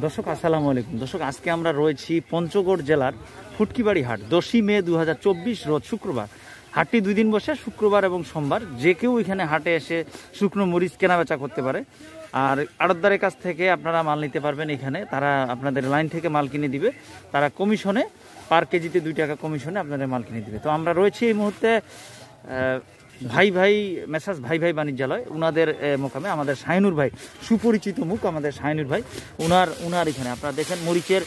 দর্শক আসসালামু আলাইকুম। দর্শক আজকে আমরা রয়েছি পঞ্চগড় জেলার ফুটকিবাড়ি হাট, 10ই মে 2024 রোজ শুক্রবার। হাটটি 2 দিন বসে, শুক্রবার এবং সোমবার। যে কেউ এখানে হাটে এসে শুকনো মরিচ কেনাবেচা করতে পারে। আর আড়তদারের কাছ থেকে আপনারা মাল নিতে পারবেন। এখানে তারা আপনাদের লাইন থেকে মাল কিনে দিবে, তারা কমিশনে পার কেজিতে 2 টাকা কমিশনে আপনাদের মাল কিনে দিবে। তো আমরা রয়েছি এই মুহূর্তে ভাই ভাই মেসাজ ভাই ভাই বাণিজ্যালয়, উনাদের মোকামে আমাদের শাহিনুর ভাই, সুপরিচিত মুখ আমাদের শাহিনুর ভাই, উনার এখানে আপনারা দেখেন মরিচের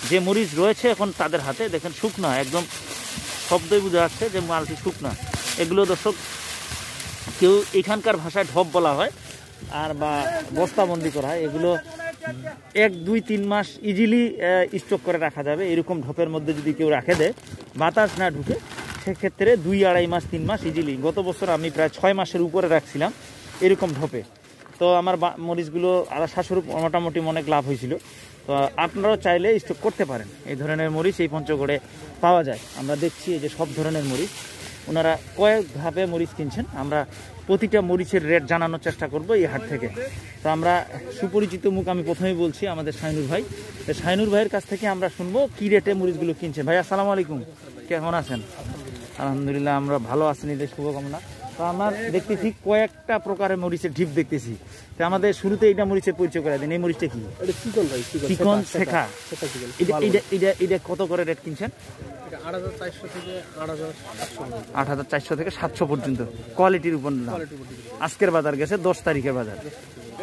যে মরিচ রয়েছে এখন তাদের হাতে, দেখেন শুকনা, একদম শব্দই বোঝা যাচ্ছে যে মালটি শুকনা। এগুলো দর্শক কেউ এখানকার ভাষায় ঢপ বলা হয় আর বা বস্তাবন্দি করা হয়। এগুলো 1, 2, 3 মাস ইজিলি স্টক করে রাখা যাবে। এরকম ঢপের মধ্যে যদি কেউ রাখে দেয়, বাতাস না ঢুকে, সেক্ষেত্রে 2, 2.5 মাস 3 মাস ইজিলি। গত বছর আমি প্রায় 6 মাসের উপরে রাখছিলাম এরকম ঢপে। তো আমার মরিচগুলো 700 মোটামুটি অনেক লাভ হয়েছিল। তো আপনারাও চাইলে স্টক করতে পারেন। এই ধরনের মরিচ এই পঞ্চগড়ে পাওয়া যায়। আমরা দেখছি এই যে সব ধরনের মরিচ, ওনারা কয়েক ধাপে মরিচ কিনছেন। আমরা প্রতিটা মরিচের রেট জানানোর চেষ্টা করব এই হাট থেকে। তো আমরা সুপরিচিত মুখ, আমি প্রথমেই বলছি আমাদের শাহিনুর ভাই। শাহিনুর ভাইয়ের কাছ থেকে আমরা শুনবো কি রেটে মরিচগুলো কিনছে। ভাই আসসালামু আলাইকুম, কেমন আছেন? আলহামদুলিল্লাহ, আমরা ভালো আছি, নিজের শুভকামনা। তো আমার দেখতেছি কয়েকটা প্রকারের মরিচের ঢিপ দেখতেছি। তো আমাদের শুরুতে এইটা মরিচের পরিচয় করে দেন। এই মরিচটা কি? চিকন শেখা। এটা কত করে রেট কিনছেন? 8,400 থেকে 700 পর্যন্ত কোয়ালিটির উপর না। আজকের বাজার গেছে 10 তারিখের বাজার।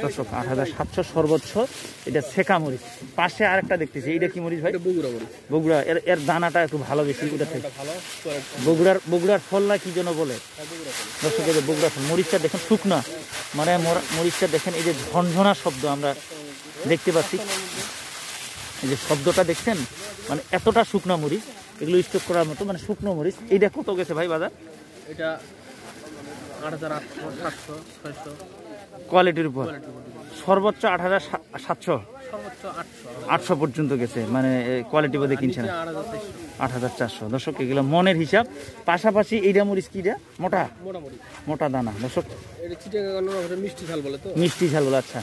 দর্শক 8,700 সর্বোচ্চ। এটা শেখা মরিচ। পাশে আরেকটা দেখতেছি, এইটা কি মরিচ ভাই? বগুড়া। এর দানাটা একটু ভালো বেশি ওটা থেকে। বগুড়ার ফল না কি যেন বলে দর্শক, এই যে বগুড়ার ফল। মরিচটা দেখেন শুকনা, মানে মরিচটা দেখেন, এই যে ঝনঝনা শব্দ আমরা দেখতে পাচ্ছি, এই যে শব্দটা দেখছেন, মানে এতটা শুকনা মরিচ, এগুলো স্টক করার মতো, মানে শুকনো মরিচ। এইটা কত গেছে ভাই বাজার? এটা 8,800, 700 কোয়ালিটির উপর। সর্বোচ্চ 8,700, 800 পর্যন্ত গেছে, মানে কোয়ালিটি বোধে কিনছে না। 8,400। দর্শক এগুলো মনের হিসাব। পাশাপাশি এইটা মরিচ কি? মোটা দানা। দর্শক মিষ্টি ঝাল বলে। আচ্ছা,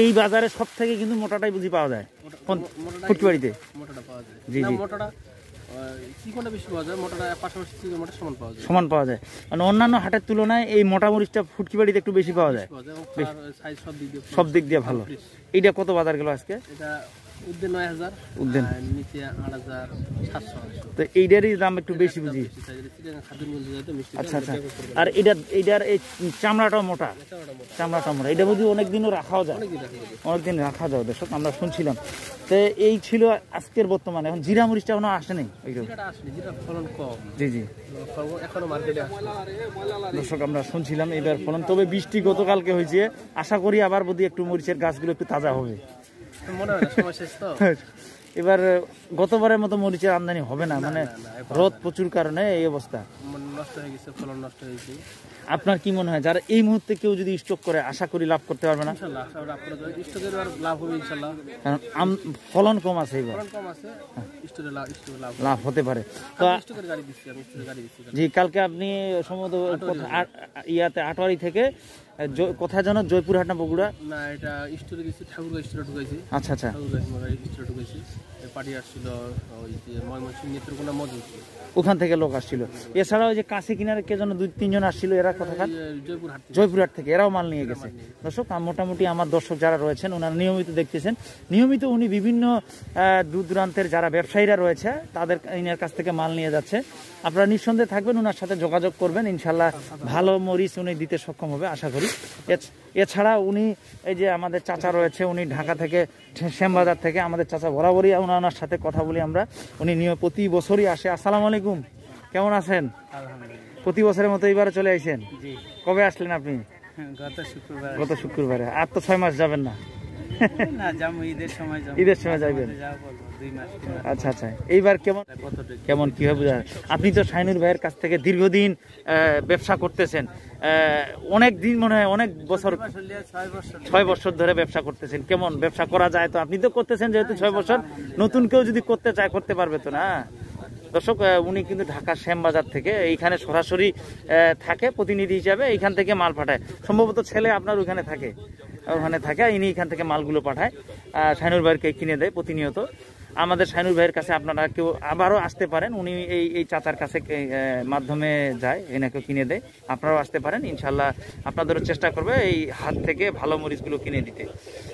এই বাজারে সব থেকে কিন্তু মোটাটাই বুঝি পাওয়া যায় ফুটকিবাড়িতে। জি জি, সমান পাওয়া যায়। মানে অন্যান্য হাটের তুলনায় এই মোটা মরিচটা ফুটকিবাড়িতে একটু বেশি পাওয়া যায়, সব দিক দিয়ে ভালো। এইটা কত বাজার গেল আজকে? তো এইটারই দাম একটু বেশি বুঝি। আচ্ছা আচ্ছা। আর এইটার এই চামড়াটা মোটা। এটা বুঝি অনেকদিনও রাখাও যায়, অনেকদিন রাখা যায়। দর্শক আমরা শুনছিলাম। তো এই ছিল আজকের বর্তমানে। এখন জিরা মরিচটা এখনো আসেনি। জি জি, দর্শক আমরা শুনছিলাম এবার ফলন, তবে বৃষ্টি গতকালকে হয়েছে, আশা করি আবার বোধ একটু মরিচের গাছগুলো একটু তাজা হবে। এবার গতবারের মতো মরিচের আমদানি হবে না, মানে রোদ প্রচুর কারণে এই অবস্থা। আপনার কি মনে হয়, যারা এই মুহূর্তে কেউ যদি স্টক করে, আশা করি লাভ করতে পারবে না? কারণ ফলন কম আছে, এবার লাভ হতে পারে। তো জি, কালকে আপনি সম্ভবত ইয়াতে আটোয়ারি থেকে কোথায় যেন, জয়পুরহাট না বগুড়া? না, এটা স্টোরে গেছি, ঠাকুরগাঁও স্টোরে ঢুকাইছি। আচ্ছা আচ্ছা, স্টোরে ঢুকাইছি। পার্টি আসছিল, ওই যে ময়মনসিংহ নেত্রকোনা মজুদ, ওখান থেকে লোক আসছিল। এছাড়াও যে কাছে কিনারে কে যেন 2-3 জন আসছিল, এরা কোথাকার? জয়পুরহাট থেকে, এরাও মাল নিয়ে গেছে। দর্শক মোটামুটি আমার দর্শক যারা রয়েছেন, ওনারা নিয়মিত দেখতেছেন, নিয়মিত উনি বিভিন্ন দূর দূরান্তের যারা ব্যবসায়ীরা রয়েছে তাদের ইনার কাছ থেকে মাল নিয়ে যাচ্ছে। আপনারা নিঃসন্দেহে থাকবেন, ওনার সাথে যোগাযোগ করবেন, ইনশাল্লাহ ভালো মরিচ উনি দিতে সক্ষম হবে আশা করি। এছাড়া উনি এই যে আমাদের চাচা রয়েছে, উনি ঢাকা থেকে, শ্যামবাজার থেকে, আমাদের চাচা বরাবরই ওনার সাথে কথা বলি আমরা। উনি প্রতি বছরই আসে। আসসালামু আলাইকুম, কেমন আছেন? প্রতি বছরের মতো এবারে চলে আসেন? কবে আসলেন আপনি? গত শুক্রবারে। আর তো 6 মাস যাবেন না? ঈদের সময় যাবেন। আচ্ছা আচ্ছা। এইবার কেমন কিভাবে বোঝা? আপনি তো শাহিনুর ভাইয়ের কাছ থেকে দীর্ঘদিন ব্যবসা করতেছেন, অনেক দিন, মনে হয় অনেক বছর, 6 বছর ধরে ব্যবসা করতেছেন। কেমন ব্যবসা করা যায়? তো আপনি তো করতেছেন যেহেতু 6 বছর, নতুন কেউ যদি করতে চায় করতে পারবে তো না? দর্শক উনি কিন্তু ঢাকা শ্যামবাজার থেকে এইখানে সরাসরি থাকে প্রতিনিধি হিসাবে, এইখান থেকে মাল পাঠায়। সম্ভবত ছেলে আপনার ওইখানে থাকে, ওখানে থাকে, ইনি এখান থেকে মালগুলো পাঠায়, শাইনুর ভাইকে কিনে দেয় প্রতিনিয়ত। আমাদের শাইনুর ভাইয়ের কাছে আপনারা কেউ আবারও আসতে পারেন, উনি এই চাচার কাছে মাধ্যমে যায়, এনাকেও কিনে দেয়। আপনারাও আসতে পারেন, ইনশাল্লাহ আপনাদেরও চেষ্টা করবে এই হাত থেকে ভালো মরিচগুলো কিনে দিতে।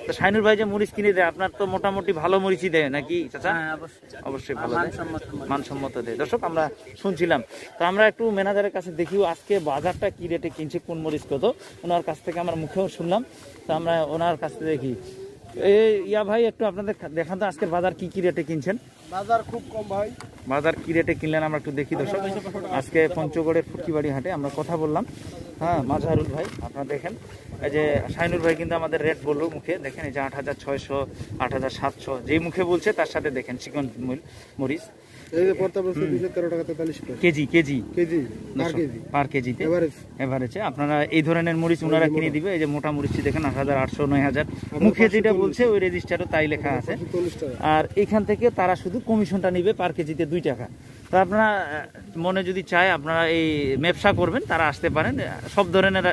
তো শাইনুর ভাই যে মরিচ কিনে দেয়, আপনার তো মোটামুটি ভালো মরিচই দেয় নাকি চাচা? অবশ্যই ভালো দেয়, মানসম্মত দেয়। দর্শক আমরা শুনছিলাম, তো আমরা একটু ম্যানেজারের কাছে দেখিও আজকে বাজারটা কি রেটে কিনছে, কোন মরিচ কত, ওনার কাছ থেকে আমরা মুখেও শুনলাম। তো আমরা ওনার কাছ থেকে দেখি। ইয়া ভাই, একটু আপনাদের দেখান তো আজকের বাজার কি রেটে কিনছেন? বাজার খুব কম ভাই। বাজার কি রেটে কিনলেন আমরা একটু দেখি দর্শক। আজকে পঞ্চগড়ের ফুটকিবাড়ি হাটে আমরা কথা বললাম। হ্যাঁ, মাঝারুল ভাই আপনারা দেখেন, এই যে শাইনুর ভাই কিন্তু আমাদের রেট বললো মুখে, দেখেন এই যে 8600, 8700 যেই মুখে বলছে তার সাথে দেখেন চিকন মরিচ পার কেজিতে এভারেজে আপনারা এই ধরনের মরিচ ওনারা কিনে দিবে। এই যে মোটা মরিচটি দেখেন 8800, 9000 মুখে যেটা বলছে ওই রেজিস্টারও তাই লেখা আছে। আর এখান থেকে তারা শুধু কমিশনটা নিবে পার কেজিতে 2 টাকা। তো আপনারা মনে যদি চায় আপনারা এই ব্যবসা করবেন, তারা আসতে পারেন। সব ধরনের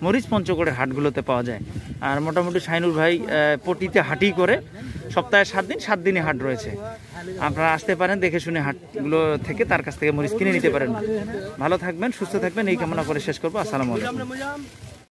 মরিচ পঞ্চগড়ের হাটগুলোতে পাওয়া যায়। আর মোটামুটি শাইনুর ভাই পটিতে হাটই করে, সপ্তাহে 7 দিন, 7 দিনই হাট রয়েছে। আপনারা আসতে পারেন, দেখে শুনে হাটগুলো থেকে তার কাছ থেকে মরিচ কিনে নিতে পারেন। ভালো থাকবেন, সুস্থ থাকবেন, এই কামনা করে শেষ করবো। আসসালামু আলাইকুম।